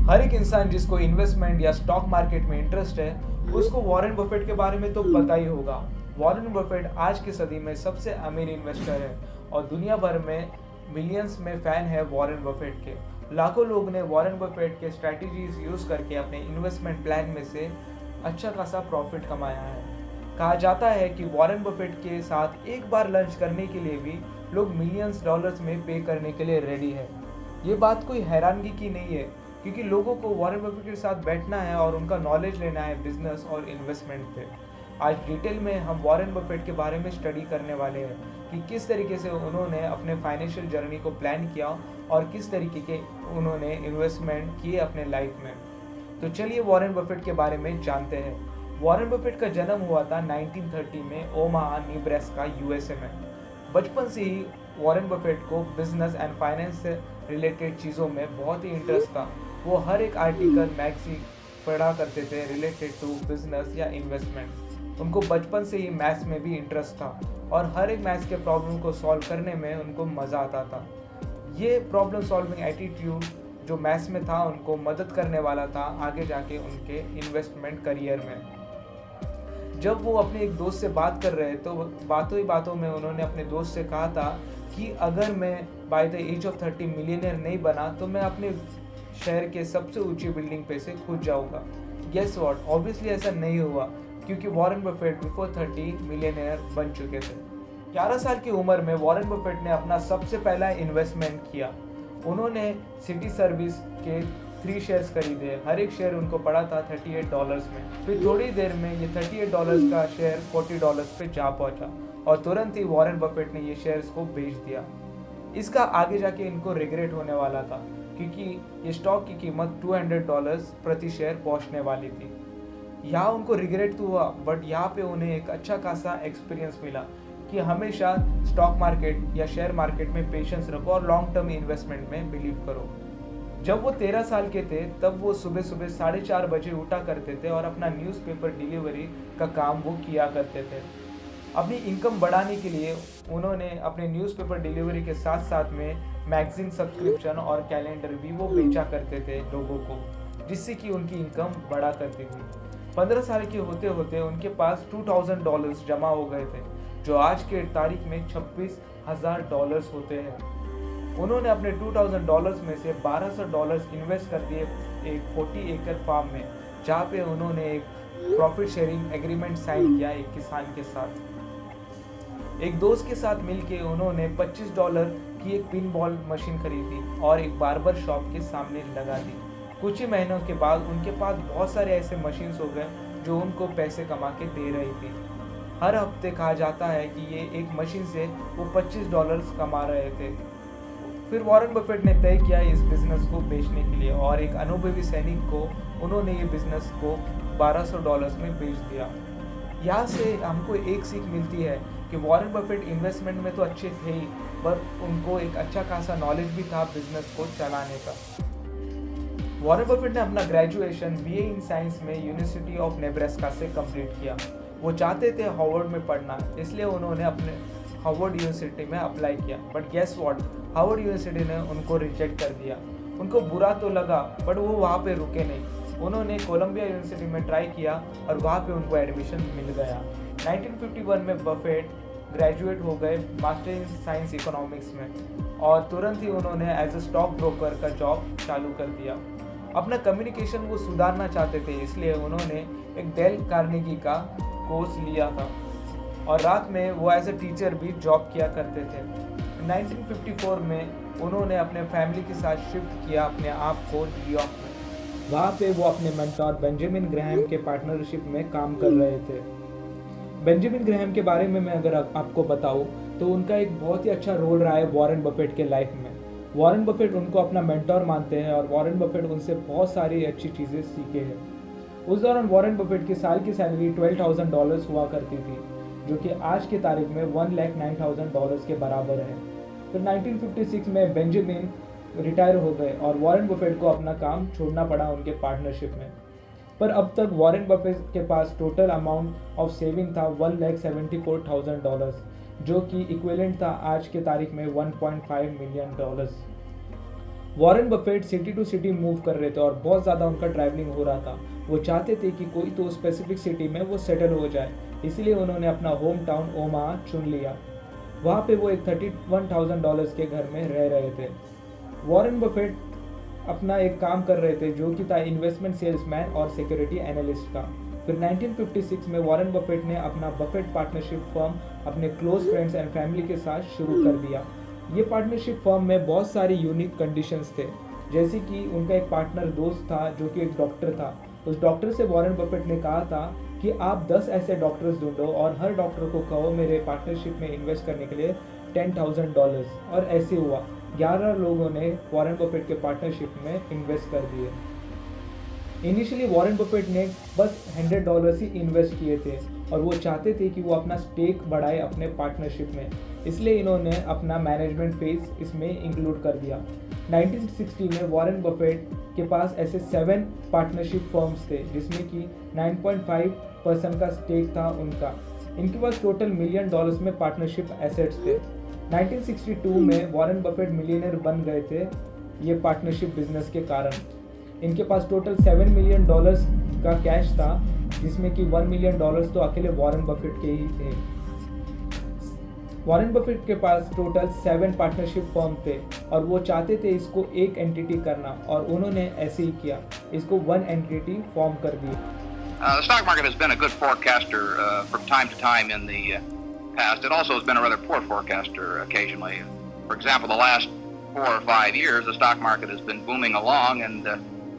हर एक इंसान जिसको इन्वेस्टमेंट या स्टॉक मार्केट में इंटरेस्ट है, उसको वॉरेन बफेट के बारे में तो पता ही होगा। वॉरेन बफेट आज की सदी में सबसे अमीर इन्वेस्टर है और दुनिया भर में मिलियंस में फैन है वॉरेन बफेट के। लाखों लोग ने वॉरेन बफेट के स्ट्रैटेजीज यूज करके अपने इन्वेस्टमेंट प्लान में से अच्छा खासा प्रॉफिट कमाया है। कहा जाता है कि वॉरेन बफेट के साथ एक बार लंच करने के लिए भी लोग मिलियंस डॉलर्स में पे करने के लिए रेडी है। ये बात कोई हैरानगी की नहीं है, क्योंकि लोगों को वॉरेन बफेट के साथ बैठना है और उनका नॉलेज लेना है बिजनेस और इन्वेस्टमेंट पे। आज डिटेल में हम वॉरेन बफेट के बारे में स्टडी करने वाले हैं कि किस तरीके से उन्होंने अपने फाइनेंशियल जर्नी को प्लान किया और किस तरीके के उन्होंने इन्वेस्टमेंट किए अपने लाइफ में। तो चलिए वॉरेन बफेट के बारे में जानते हैं। वॉरेन बफेट का जन्म हुआ था 1930 में ओमाहा, नेब्रास्का, यूएसए में। बचपन से ही वॉरेन बफेट को बिजनेस एंड फाइनेंस से रिलेटेड चीज़ों में बहुत ही इंटरेस्ट था। वो हर एक आर्टिकल, मैगजीन पढ़ा करते थे रिलेटेड टू बिजनेस या इन्वेस्टमेंट। उनको बचपन से ही मैथ्स में भी इंटरेस्ट था और हर एक मैथ्स के प्रॉब्लम को सॉल्व करने में उनको मज़ा आता था। ये प्रॉब्लम सॉल्विंग एटीट्यूड जो मैथ्स में था उनको मदद करने वाला था आगे जाके उनके इन्वेस्टमेंट करियर में। जब वो अपने एक दोस्त से बात कर रहे तो बातों ही बातों में उन्होंने अपने दोस्त से कहा था कि अगर मैं by the age of 30 millionaire नहीं बना तो मैं अपने शहर के सबसे ऊंची बिल्डिंग पे से कूद जाऊंगा। गेस व्हाट, ऑब्वियसली ऐसा नहीं हुआ, क्योंकि वॉरेन बफेट बिफोर 30 मिलियनर बन चुके थे। 11 साल की उम्र में वॉरेन बफेट ने अपना सबसे पहला इन्वेस्टमेंट किया। उन्होंने सिटी सर्विस के 3 शेयर्स खरीदे। हर एक शेयर उनको पड़ा था $38 में। फिर थोड़ी देर में ये $38 का शेयर $40 पे जा पहुंचा और तुरंत ही वॉरेन बफेट ने ये शेयर्स को बेच दिया। इसका आगे जाके इनको रिग्रेट होने वाला था, क्योंकि ये स्टॉक की कीमत $200 प्रति शेयर पहुंचने वाली थी। यहाँ उनको रिग्रेट तो हुआ, बट यहाँ पे उन्हें एक अच्छा खासा एक्सपीरियंस मिला कि हमेशा स्टॉक मार्केट या शेयर मार्केट में पेशेंस रखो और लॉन्ग टर्म इन्वेस्टमेंट में बिलीव करो। जब वो 13 साल के थे तब वो सुबह सुबह 4:30 बजे उठा करते थे और अपना न्यूज़पेपर डिलीवरी का काम वो किया करते थे। अपनी इनकम बढ़ाने के लिए उन्होंने अपने न्यूज़पेपर डिलीवरी के साथ साथ में मैगजीन सब्सक्रिप्शन और कैलेंडर भी वो बेचा करते थे लोगों को, जिससे कि उनकी इनकम बढ़ा करती थी। 15 साल के होते होते उनके पास $2000 जमा हो गए थे, जो आज के तारीख में $26,000 होते हैं। उन्होंने अपने $2000 में से $1200 इन्वेस्ट कर दिए एक 40 एकड़ फार्म में, जहाँ पे उन्होंने एक प्रॉफिट शेयरिंग एग्रीमेंट साइन किया एक किसान के साथ। एक दोस्त के साथ मिलके उन्होंने $25 की एक पिन बॉल मशीन खरीदी और एक बार्बर शॉप के सामने लगा दी। कुछ ही महीनों के बाद उनके पास बहुत सारे ऐसे मशीन्स हो गए जो उनको पैसे कमा के दे रही थी। हर हफ्ते कहा जाता है कि ये एक मशीन से वो $25 कमा रहे थे। फिर वॉरेन बफेट ने तय किया इस बिजनेस को बेचने के लिए और एक अनुभवी सैनिक को उन्होंने ये बिजनेस को $1200 में बेच दिया। यहाँ से हमको एक सीख मिलती है कि वॉरेन बफेट इन्वेस्टमेंट में तो अच्छे थे ही, पर उनको एक अच्छा खासा नॉलेज भी था बिजनेस को चलाने का। वॉरेन बफेट ने अपना ग्रेजुएशन बीए इन साइंस में यूनिवर्सिटी ऑफ नेब्रास्का से कंप्लीट किया। वो चाहते थे हार्वर्ड में पढ़ना, इसलिए उन्होंने अपने हार्वर्ड यूनिवर्सिटी में अप्लाई किया, but guess what, Harvard university ने उनको रिजेक्ट कर दिया। उनको बुरा तो लगा, बट वो वहाँ पे रुके नहीं। उन्होंने कोलंबिया यूनिवर्सिटी में ट्राई किया और वहाँ पे उनको एडमिशन मिल गया। 1951 में बफेट ग्रेजुएट हो गए मास्टर इन साइंस इकोनॉमिक्स में और तुरंत ही उन्होंने एज अ स्टॉक ब्रोकर का जॉब चालू कर दिया। अपना कम्युनिकेशन वो सुधारना चाहते थे, इसलिए उन्होंने एक डेल कार्नेगी का कोर्स लिया था और रात में वो एज अ टीचर भी जॉब किया करते थे। 1954 में उन्होंने अपने फैमिली के साथ शिफ्ट किया अपने आप को न्यूयॉर्क में। वहाँ पे वो अपने मेंटोर बेंजामिन ग्रैहम के पार्टनरशिप में काम कर रहे थे। बेंजामिन ग्रैहम के बारे में मैं अगर आपको बताऊँ तो उनका एक बहुत ही अच्छा रोल रहा है वॉरेन बफेट के लाइफ में। वॉरेन बफेट उनको अपना मेंटोर मानते हैं और वॉरेन बफेट उनसे बहुत सारी अच्छी चीज़ें सीखे हैं। उस दौरान वॉरेन बफेट की साल की सैलरी $12,000 हुआ करती थी, जो कि आज की तारीख में $1,09,000 के बराबर है। फिर 1956 में बेंजामिन रिटायर हो गए और वॉरेन बफेट को अपना काम छोड़ना पड़ा उनके पार्टनरशिप में। पर अब तक वॉरेन बफेट के पास टोटल अमाउंट ऑफ सेविंग था $1,74,000, जो कि इक्विवेलेंट था आज के तारीख में $1.5 million. Warren Buffett city to city move कर रहे थे और बहुत ज़्यादा उनका ट्रैवलिंग हो रहा था। वो चाहते थे कि कोई तो स्पेसिफिक सिटी में वो सेटल हो जाए, इसलिए उन्होंने अपना होम टाउन ओमाहा चुन लिया। वहाँ पे वो एक $31,000 के घर में रह रहे थे। वॉरेन बफेट अपना एक काम कर रहे थे जो कि था इन्वेस्टमेंट सेल्समैन और सिक्योरिटी एनालिस्ट का। फिर 1956 में वॉरेन बफेट ने अपना बफेट पार्टनरशिप फर्म अपने क्लोज फ्रेंड्स एंड फैमिली के साथ शुरू कर दिया। ये पार्टनरशिप फर्म में बहुत सारे यूनिक कंडीशंस थे, जैसे कि उनका एक पार्टनर दोस्त था जो कि एक डॉक्टर था। उस डॉक्टर से वॉरेन बफेट ने कहा था कि आप 10 ऐसे डॉक्टर्स ढूंढो और हर डॉक्टर को कहो मेरे पार्टनरशिप में इन्वेस्ट करने के लिए $10,000। और ऐसे हुआ, 11 लोगों ने वॉरेन बफेट के पार्टनरशिप में इन्वेस्ट कर दिए। इनिशियली वॉरेन बफेट ने बस $100 ही इन्वेस्ट किए थे और वो चाहते थे कि वो अपना स्टेक बढ़ाए अपने पार्टनरशिप में, इसलिए इन्होंने अपना मैनेजमेंट फेज इसमें इंक्लूड कर दिया। 1960 में वॉरेन बफेट के पास ऐसे 7 पार्टनरशिप फर्म्स थे जिसमें कि 9.5% का स्टेक था उनका। इनके पास टोटल $1 मिलियन में पार्टनरशिप एसेट्स थे। 1962 में वॉरेन बफेट मिलियनर बन गए थे ये पार्टनरशिप बिजनेस के कारण। इनके पास टोटल $7 मिलियन का कैश था, जिसमें कि $1 मिलियन तो अकेले वॉरेन बफेट के ही थे। वॉरेन बफेट के पास टोटल 7 पार्टनरशिप फर्म थे और वो चाहते थे इसको एक एंटिटी करना, और उन्होंने ऐसे ही किया, इसको 1 एंटिटी फॉर्म कर दी। The stock market has been a good forecaster from time to time in the past. It also has been a rather poor forecaster occasionally. For example, the last 4 or 5 years, the stock market has been booming along and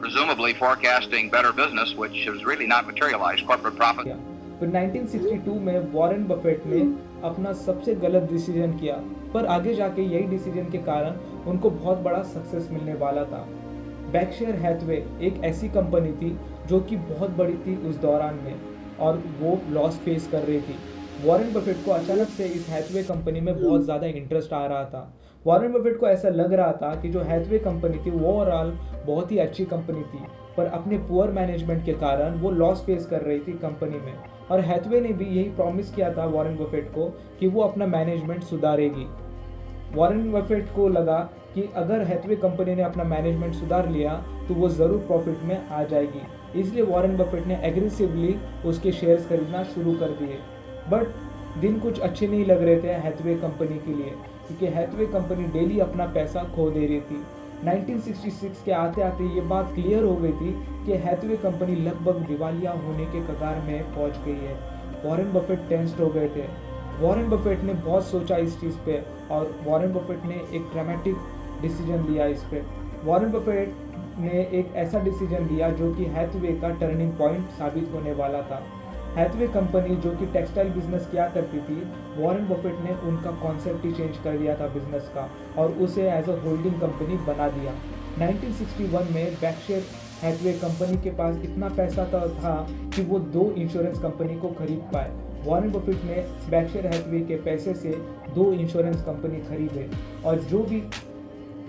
presumably forecasting better business, which has really not materialized. Corporate profit. फिर 1962 में Warren Buffett ने अपना सबसे गलत decision किया, पर आगे जाके यही डिसीजन के कारण उनको बहुत बड़ा सक्सेस मिलने वाला था। बैक्शर हैथवे एक ऐसी कंपनी थी जो कि बहुत बड़ी थी उस दौरान में, और वो लॉस फेस कर रही थी। वॉरेन बफेट को अचानक से इस हैथवे कंपनी में बहुत ज़्यादा इंटरेस्ट आ रहा था। वॉरेन बफेट को ऐसा लग रहा था कि जो हैथवे कंपनी थी वो ओवरऑल बहुत ही अच्छी कंपनी थी, पर अपने पुअर मैनेजमेंट के कारण वो लॉस फेस कर रही थी कंपनी में। और हैथवे ने भी यही प्रॉमिस किया था वॉरेन बफेट को कि वो अपना मैनेजमेंट सुधारेगी। वॉरेन बफेट को लगा कि अगर हैथवे कंपनी ने अपना मैनेजमेंट सुधार लिया तो वो ज़रूर प्रॉफिट में आ जाएगी, इसलिए वॉरेन बफेट ने एग्रेसिवली उसके शेयर्स खरीदना शुरू कर दिए। बट दिन कुछ अच्छे नहीं लग रहे थे हैथवे कंपनी के लिए, क्योंकि हैथवे कंपनी डेली अपना पैसा खो दे रही थी। 1966 के आते आते ये बात क्लियर हो गई थी कि हैथवे कंपनी लगभग दिवालिया होने के कगार में पहुंच गई है। वॉरेन बफेट टेंस्ड हो गए थे। वॉरेन बफेट ने बहुत सोचा इस चीज़ पे, और वॉरेन बफेट ने एक ड्रामेटिक डिसीजन लिया इस पे। वॉरेन बफेट ने एक ऐसा डिसीजन लिया जो कि हैथवे का टर्निंग पॉइंट साबित होने वाला था। हैथवे कंपनी जो कि टेक्सटाइल बिजनेस किया करती थी, वॉरेन बफेट ने उनका कॉन्सेप्ट ही चेंज कर दिया था बिजनेस का, और उसे एज अ होल्डिंग कंपनी बना दिया। 1961 में बैक्शर हैथवे कंपनी के पास इतना पैसा था कि वो 2 इंश्योरेंस कंपनी को खरीद पाए। वॉरेन बफेट ने बैक्शर हैथवे के पैसे से 2 इंश्योरेंस कंपनी खरीदे, और जो भी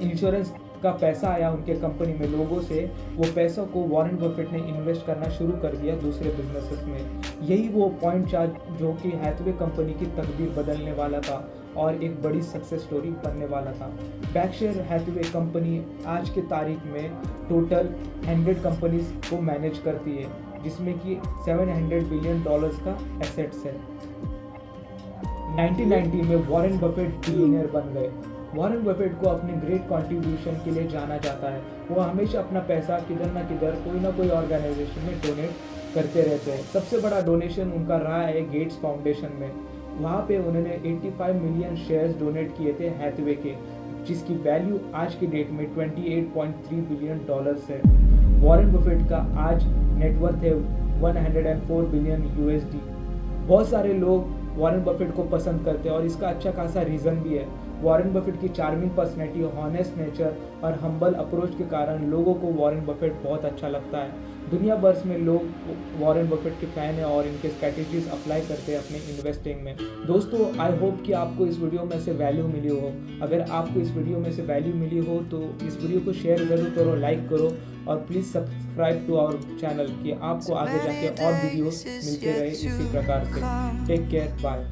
इंश्योरेंस का पैसा आया उनके कंपनी में लोगों से, वो पैसों को वॉरेन बफेट ने इन्वेस्ट करना शुरू कर दिया दूसरे बिजनेसेस में। यही वो पॉइंट था जो कि हैथवे कंपनी की तकदीर बदलने वाला था और एक बड़ी सक्सेस स्टोरी बनने वाला था। बैक्शर हैथवे कंपनी आज के तारीख में टोटल 100 कंपनीज को मैनेज करती है, जिसमें कि $700 बिलियन का एसेट्स है। 1990 में वॉरेन बफेट बिलियनियर बन गए। वॉरेन बफेट को अपने ग्रेट कंट्रीब्यूशन के लिए जाना जाता है। वो हमेशा अपना पैसा किधर ना किधर कोई ना कोई ऑर्गेनाइजेशन में डोनेट करते रहते हैं। सबसे बड़ा डोनेशन उनका रहा है गेट्स फाउंडेशन में। वहाँ पे उन्होंने 85 मिलियन शेयर्स डोनेट किए थे हैथवे के, जिसकी वैल्यू आज की डेट में $28.3 बिलियन है। वॉरेन बफेट का आज नेटवर्थ है 104 बिलियन USD। बहुत सारे लोग वॉरेन बफेट को पसंद करते हैं और इसका अच्छा खासा रीज़न भी है। वॉरेन बफेट की चार्मिंग पर्सनैलिटी, हॉनेस्ट नेचर और हम्बल अप्रोच के कारण लोगों को वॉरेन बफेट बहुत अच्छा लगता है। दुनिया भर में लोग वॉरेन बफेट के फ़ैन हैं और इनके स्ट्रैटेजीज अप्लाई करते हैं अपने इन्वेस्टिंग में। दोस्तों, आई होप कि आपको इस वीडियो में से वैल्यू मिली हो। अगर आपको इस वीडियो में से वैल्यू मिली हो तो इस वीडियो को शेयर ज़रूर करो, लाइक करो, और please subscribe to our channel कि आपको आगे जाके और वीडियोस मिलते रहे इसी प्रकार से। Take care, bye.